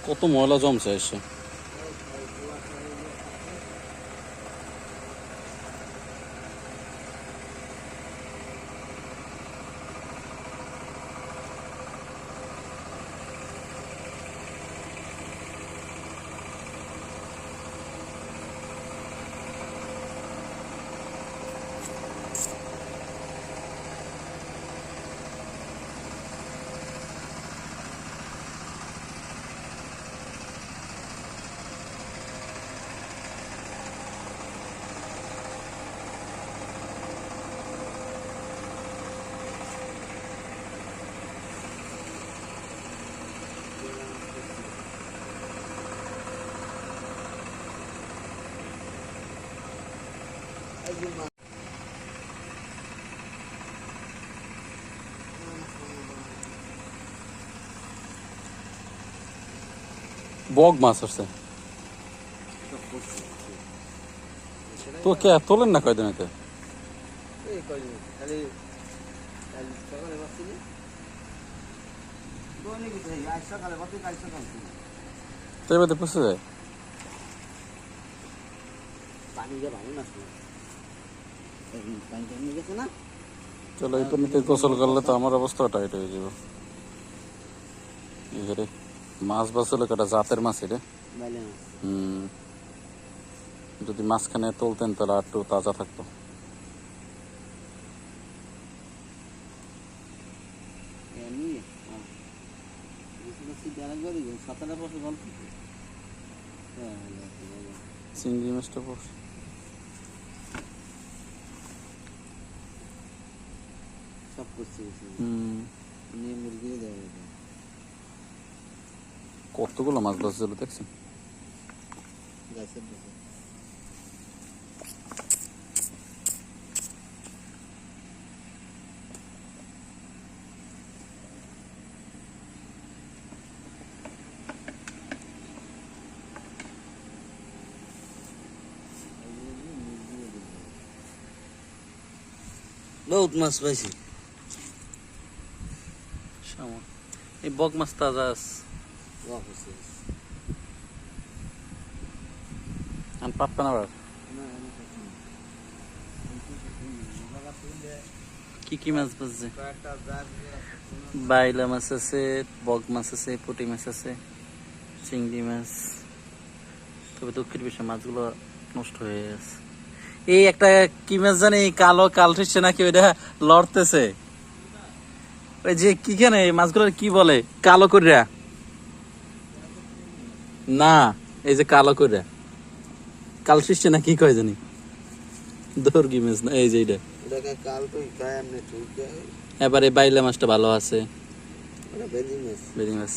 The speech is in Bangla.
কত ময়লা জমছে এসে। বগ মাছ আছে তো, কে তোলেন না কয়দিন এতে? তো এবার পুষে যায়। চলো এই পানিতে গোসল করলে তো আমার অবস্থা টাইট হয়ে যাবে। এখানে মাছ বাঁচলে কটা জাতের মাছ এটা। যদি মাঝখানে তুলতেন তাহলে আর একটু তাজা থাকতো। চিংড়ি মাছটা পড়ছে কতগুলো মাছ বাঁচছিল দেখছেন। বহুত মাছ পাইছি। এই বগ মাছ তাজা আছে। পাতবে না আবার কি কি মাছ বাজছে? বাইলা মাছ আছে, বগ মাছ আছে, পুঁটি মাছ আছে, চিংড়ি মাছ। তবে দুঃখের বিষয় মাছগুলো নষ্ট হয়ে গেছে। এই একটা কি মাছ জানি কালো কাল ঠিসছে নাকি ওইটা লড়তেছে। ওই যে কি কেনে মাছগুলোর কি বলে কালো করিয়া না, এই যে কালো করিয়া কাল ঠিসছে না কি কয় জানি দর্গি মাছ না, এই যে এইটা। এবারে বাইলা মাছটা ভালো আছে, বেলি মাছ।